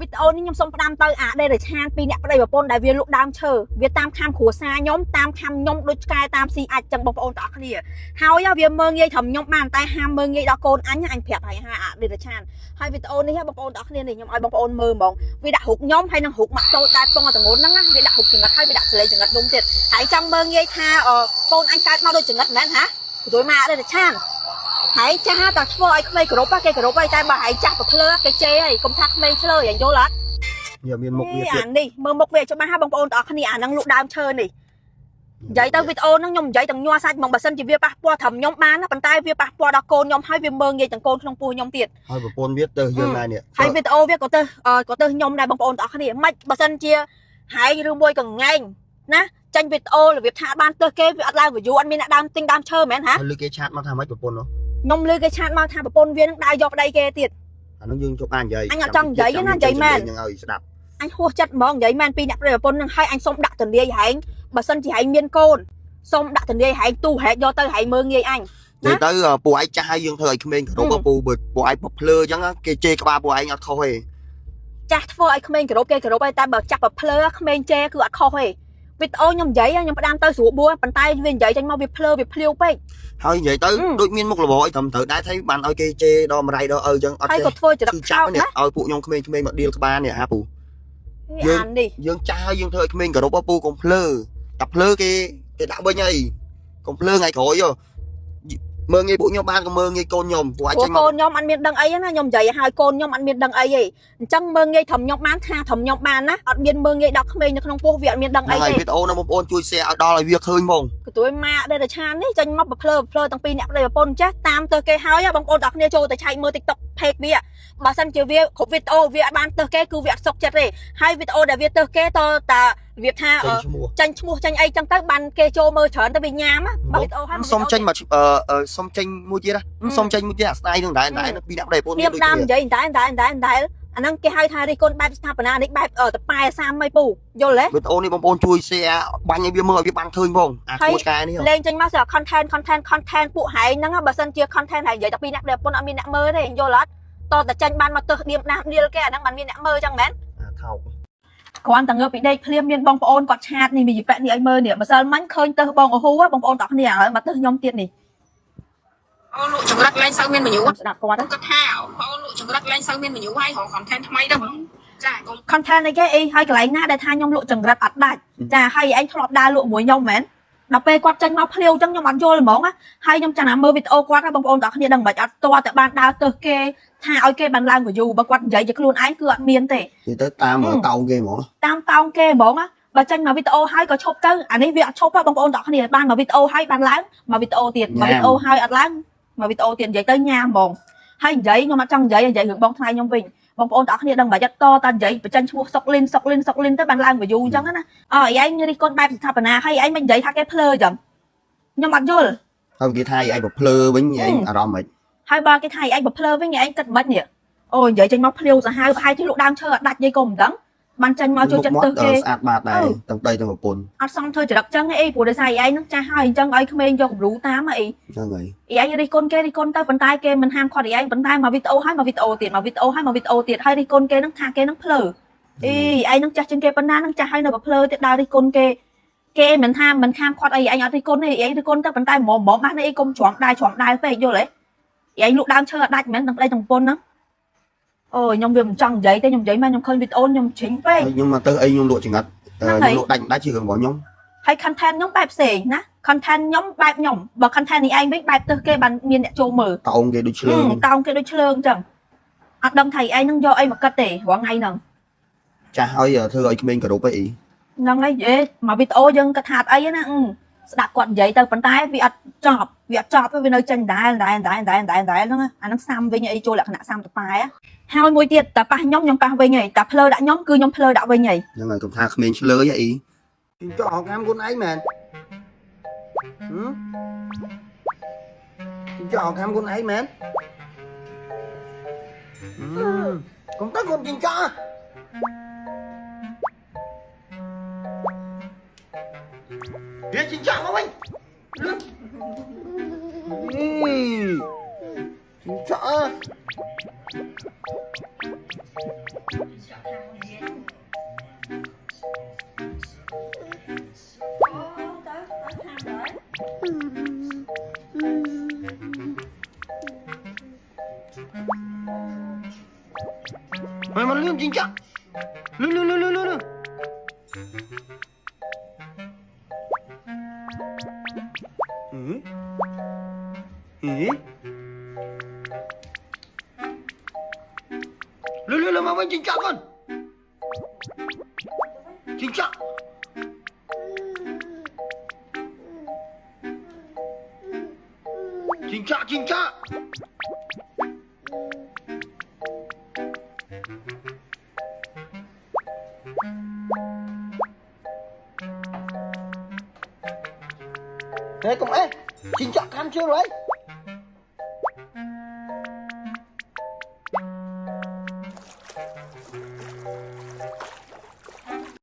វីដេអូនេះខ្ញុំសូមផ្ដាំទៅអាដេរឆានពីអ្នកប្តីប្រពន្ធដែលវាលក់ដើមឈើវាតាមខាំគ្រួសារខ្ញុំតាមខាំខ្ញុំដូចឆ្កែតាមស៊ីអាចចឹងបងប្អូនទាំងអស់គ្នាហើយវាមើងងាយត្រឹមខ្ញុំបានតែហាមមើងងាយដល់កូនអញប្រាប់ហើយអាដេរឆានហើយវីដេអូនេះបងប្អូនទាំងអស់គ្នានេះខ្ញុំឲ្យបងប្អូនមើលហ្មងវាដាក់រូបខ្ញុំហើយនឹងរូបម៉ាក់តូចដែលពងតងូនហ្នឹងវាដាក់រូបចង្រិតហើយវាដាក់សលេងចង្រិតដុំទៀតហើយចង់មើងងាយថាកូនអញកើតមកដូចចង្រិតមែនហាព្រោះមកអាដេរឆានហើយចាស់តែធ្វើឲ្យក្មេងគ្រប់គេគ្រប់ហើយតែបើហើយចាស់ប្រភ្លើគេជេរហើយកុំថាក្មេងឆ្លើយយល់អត់យកមានមុខវាអានេះមើលមុខវាច្បាស់ហ่าបងប្អូនទាំងអស់គ្នាអាហ្នឹងលក់ដើមឈើនេះនិយាយទៅវីដេអូហ្នឹងខ្ញុំនិយាយទាំងញ័រសាច់ហ្មងបើសិនជាវាប៉ះពាល់ត្រឹមខ្ញុំបានណាប៉ុន្តែវាប៉ះពាល់ដល់កូនខ្ញុំហើយវាមើងងាយទាំងកូនក្នុងពោះខ្ញុំទៀតហើយប្រពន្ធវាទៅយើងណានេះហើយវីដេអូវាក៏ទៅខ្ញុំដែរបងប្អូនទាំងអស់គ្នាមិនបើសិនជាហើយឬមួយកងែងណាចាញ់វីដេអូរបៀបថាបានទៅគេវាអត់ឡើង view អត់មានអ្នកដើមទិញដើមឈើមែនហ៎ហើយលើគេឆាតមកថាម៉េចប្រពន្ធនោះខ្ញុំលើគេឆាតមកថាប្រពន្ធវានឹងដើរយកប្តីគេទៀតអានោះយើងជប់បាននិយាយអញអត់ចង់និយាយណានិយាយមែននឹងឲ្យស្ដាប់អញហួសចិត្តហ្មងនិយាយមែនពីអ្នកប្តីប្រពន្ធនឹងឲ្យអញសុំដាក់ទលាយហែងបើសិនជាហែងមានកូនសុំដាក់ទលាយហែងទូហែកយកទៅហែងមើងងាយអញនិយាយទៅពួកឯងចាស់ហើយយើងធ្វើឲ្យក្មេងគ្រប់ពួកឯងប្រភ្លើអញ្ចឹងគេជេរក្បាលពួកឯងអត់ខុសទេចាស់ធ្វើឲ្យក្មេងគ្រប់គេគ្រប់ហើយតែបើចាស់ប្រភ្លើក្មេងជេរគឺអត់ខុសទេវីដេអូខ្ញុំនិយាយខ្ញុំផ្ដាំទៅស្រួលបួរប៉ុន្តែវានិយាយចេញមកវាភ្លើវាភ្លាវពេកហើយនិយាយទៅដូចមានមុខរបរអីត្រឹមត្រូវដែរថាបានឲ្យគេជេរដល់មរៃដល់ឪអញ្ចឹងអត់ទេហើយក៏ធ្វើចរិតឆោតណាឲ្យពួកខ្ញុំក្មេងៗមកឌីលក្បាលនេះហាពូយើងចាស់ហើយយើងធ្វើឲ្យក្មេងគ្រប់ពូកុំភ្លើតែភ្លើគេដាក់វិញហើយកុំភ្លើថ្ងៃក្រោយមើងងាយពួកខ្ញុំបានក៏មើងងាយកូនខ្ញុំពួកអាចចេញមកកូនខ្ញុំអត់មានដឹងអីណាខ្ញុំនិយាយឲ្យកូនខ្ញុំអត់មានដឹងអីទេអញ្ចឹងមើងងាយត្រឹមខ្ញុំបានថាត្រឹមខ្ញុំបានណាអត់មានមើងងាយដល់ក្មេងនៅក្នុងពោះវាអត់មានដឹងអីទេហើយវីដេអូនោះបងប្អូនជួយ share ឲ្យដល់ឲ្យវាឃើញហ្មងក៏ទួយម៉ាក់ដេរឆាននេះចេញមកភ្លើទាំងពីរអ្នកប្តីប្រពន្ធចាស់តាមទៅគេហើយបងប្អូនទាំងគ្នាចូលទៅឆែកមើល TikTok page វាបើសិនជាវាគ្រប់វីដេអូវាអត់បានទៅគេគឺវាអត់សុខចិត្តទេហើយវីដេអូដែលវាទៅគេតតារបៀបថាចាញ់ឈ្មោះចាញ់អីចឹងទៅបានគេចូលមើលច្រើនទៅវាញ៉ាំបើវីដេអូហើយសុំចេញមកសុំចេញមួយទៀតសុំចេញមួយទៀតអាស្ដាយនឹងដែរពីអ្នកប្តីប្រពន្ធនេះដូចនិយាយតែអាហ្នឹងគេហៅថារីកូនបែបស្ថាបនានេះបែបតប៉ែសាមមិនពូយល់ទេវីដេអូនេះបងប្អូនជួយ share បាញ់ឲ្យវាមើលឲ្យវាបានឃើញផងអាគួរឆ្កែនេះលេងចេញមកស្រាប់ content ពួកហែងហ្នឹងបើសិនជា content ហែងនិយាយតែពីអ្នកប្តីប្រពន្ធអត់មានអ្នកមើលទេយល់អត់តតែចាញ់បានមកទើសឌៀមដាមឌីលគេអាហ្នឹងមិនមានអ្នកមើលចឹងមែនថោកគ្រាន់តែងើបពីដេកភ្លាមមានបងប្អូនគាត់ឆាតនេះវាប៉ែនេះឲ្យមើលនេះម្សិលមិញឃើញទៅបងអូហ៊ូបងប្អូនទាំងគ្នាហើយមកទៅខ្ញុំទៀតនេះអូនលក់ចង្រិតឡើងសូវមានមនុស្សស្ដាប់គាត់គាត់ថាអូនលក់ចង្រិតឡើងសូវមានមនុស្សហើយរក content ថ្មីទៅចាកុំ content អីគេអីហើយកន្លែងណាដែលថាខ្ញុំលក់ចង្រិតអត់ដាច់ចាហើយឯងធ្លាប់ដើរលក់មួយខ្ញុំមែនដល់ពេលគាត់ចេញមកភ្លាវអញ្ចឹងខ្ញុំអត់យល់ហ្មងហើយខ្ញុំចាំណាមើលវីដេអូគាត់បងប្អូនទាំងគ្នាដឹងមិនអត់តតែបានដើរទៅគេថាឲ្យគេបានឡើង view បើគាត់និយាយជាខ្លួនឯងគឺអត់មានទេទៅតាមតោងគេហ្មងតាមតោងគេហ្មងបើចេញមកវីដេអូហើយក៏ឈប់ទៅអានេះវាអត់ឈប់ទេបងប្អូនទាំងគ្នាបានមកវីដេអូហើយបានឡើងមកវីដេអូទៀតមកវីដេអូហើយអត់ឡើងមកវីដេអូទៀតនិយាយទៅញ៉ាំហ្មងហើយនិយាយខ្ញុំអត់ចង់និយាយរឿងបងថ្លៃខ្ញុំវិញបងប្អូនទាំងគ្នាដឹងបើចិត្តតនិយាយបញ្ចេញឈ្មោះសុកលីនទៅបានឡើង view អញ្ចឹងណាឯងរិះគន់បែបស្ថាបនាហើយឯងមិននិយាយថាគេភ្លើអញ្ចឹងខ្ញុំអត់យល់ហើយគេថាឯងបើភ្លើវិញឯងអារម្មណ៍មិនហើយបើគេថាឯងបើភ្លើវិញឯងគិតមិននេះអូនិយាយចេញមកភ្លាវសាហាវប្រហែលជាលក់ដើមឈើអត់ដាច់និយាយក៏មិនដឹងបានចេញមកចូលចិត្តទៅគេស្អាតបាតដែរទាំងដីទាំងប្រពន្ធអត់សមធ្វើចរិតចឹងអីព្រោះដោយសារឯងនឹងចាស់ហើយអញ្ចឹងឲ្យក្មេងយកគំរូតាមអីហ្នឹងហើយឯងរិះគន់គេរិះគន់ទៅប៉ុន្តែគេមិនហាមឃាត់ឯងប៉ុន្តែមកវីដេអូហើយមកវីដេអូទៀតមកវីដេអូហើយមកវីដេអូទៀតហើយរិះគន់គេនឹងថាគេនឹងភ្លើឯងនឹងចាស់ជាងគេប៉ុណ្ណានឹងចាស់ហើយនៅបើភ្លើទៀតដើររិះគន់គេមិនថាមិនខាមខាត់អីឯងអត់រិះគន់ទេឯងរិះគន់ទៅប៉ុន្តែហ្មងបានអីកុំច្រំដាយពេកយល់ទេឯងលក់ដើមឈើអត់ដាច់មែនទាំងប្តីទាំងប្រពន្ធហ្នឹងអូខ្ញុំវាមិនចង់និយាយទេខ្ញុំនិយាយមកខ្ញុំឃើញវីដេអូខ្ញុំជ្រិញពេកខ្ញុំមកទៅអីខ្ញុំលក់ចង្រិតខ្ញុំលក់ដាច់ជារឿងរបស់ខ្ញុំហើយ content ខ្ញុំបែបផ្សេងណា content ខ្ញុំបែបខ្ញុំបើ content នេះឯងវិញបែបទៅគេបានមានអ្នកចូលមើលតោងគេដូចឆ្លើងអញ្ចឹងអត់ដឹងថាឯងនឹងយកអីមកគិតទេរាល់ថ្ងៃហ្នឹងចាស់ឲ្យធ្វើឲ្យក្មេងគ្រប់អីហ្នឹងហើយមកវីដេអូយើងគិតថាអត់អីណាស្ដាប់គាត់និយាយទៅប៉ុន្តែវាអត់ចប់វានៅចេញដែរហ្នឹងអាហ្នឹងសាំវិញអីចូលលក្ខណៈសាំតប៉ែហើយមួយទៀតតែប៉ះខ្ញុំប៉ះវិញហីតែភ្លើដាក់ខ្ញុំគឺខ្ញុំភ្លើដាក់វិញហីហ្នឹងហើយកុំថាក្មេងឆ្លើយអីចោលកាមខ្លួនឯងមែនចោលកាមខ្លួនឯងមែនកុំទៅកុំចិញ្ចាវាចិញ្ចាមកវិញចិញ្ចា Mà lươn chính chắc. Lươn. Lươn mà chính chắc con. Chính chắc. Chính chắc. Ê con ê, chính chắc ăn chưa rồi?